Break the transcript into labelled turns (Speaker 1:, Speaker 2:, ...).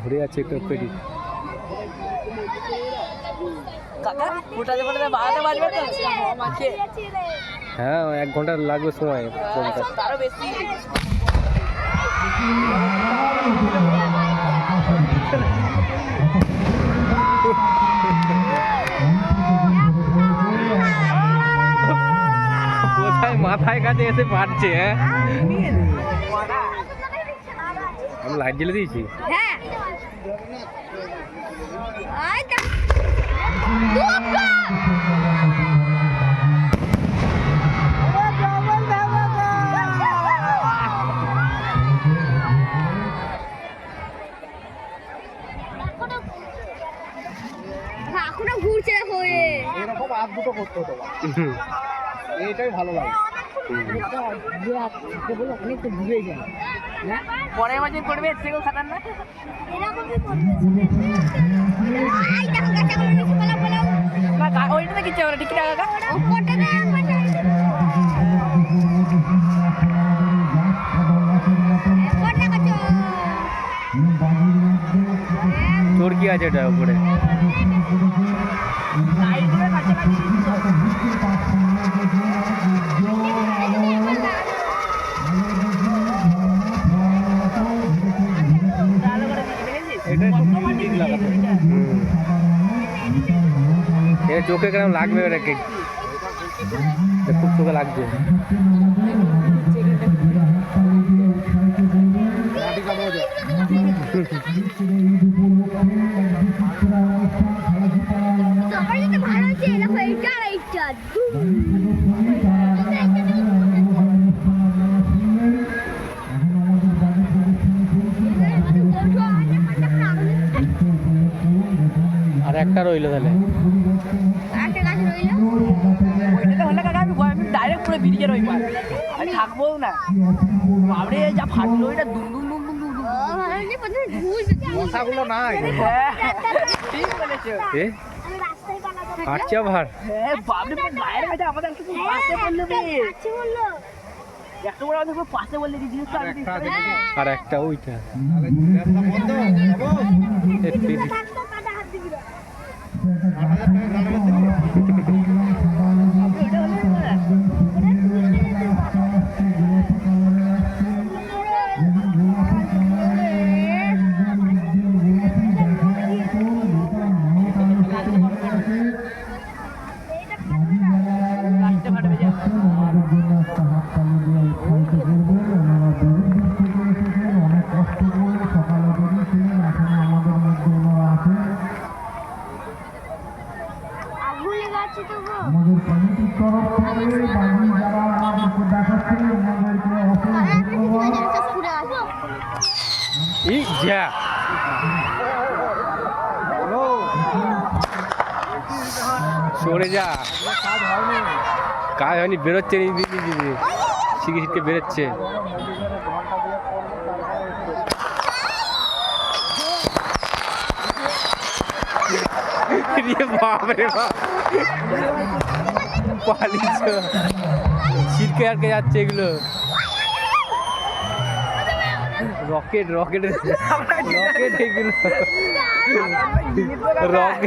Speaker 1: ধরে আছে একটু পেটি। হ্যাঁ 1 ঘন্টা লাগবে সময়।
Speaker 2: তারও বেশি।
Speaker 1: কোথায় মাথায় কাছে এসে পারছে। আমি লাইট জ্বেলে দিয়েছি।
Speaker 3: এখনো ঘুরছে দেখো
Speaker 2: এরকম আর দুটো করতে হতো, এইটাই ভালো লাগে। অনেকটা দূরে যায়, পরের বছর করবে এর থেকেও খাতারনাক। ওইটাতে কিছু হবে না, ঠিক আছে
Speaker 1: তোর কি আছে এটা উপরে? চোখে কেমন লাগবে ওটাকে? খুব চোখে লাগছে। আর একটা রইলো তাহলে।
Speaker 2: আমি ডাইরেক্ট পুরো বেরিয়ে রই মার, আমি থাকবো না। বাবরে যা ফাটলো এটা, দুম দুম দুম দুম দুম মশাগুলো নাই। ঠিক বলেছো।
Speaker 1: হাঁটছে আবার।
Speaker 2: হ্যাঁ বাবরে গায়ের কাছে আমাদের একটু পাশে বললো বে, একটা বড় আমাদের পাশে বললে কি জিনিস
Speaker 1: আর একটা ওইটা
Speaker 4: আমাদের কমিটির তরফ থেকে বাকি যারা আমাদেরকে দেখাচ্ছেন ওনাদেরকে
Speaker 1: সরে যা, কাজ হয়নি, বেরোচ্ছে শিখে শিখে বেরোচ্ছে। ছিটকে আটকে যাচ্ছে এগুলো। রকেট রকেট রকেট এগুলো রকেট।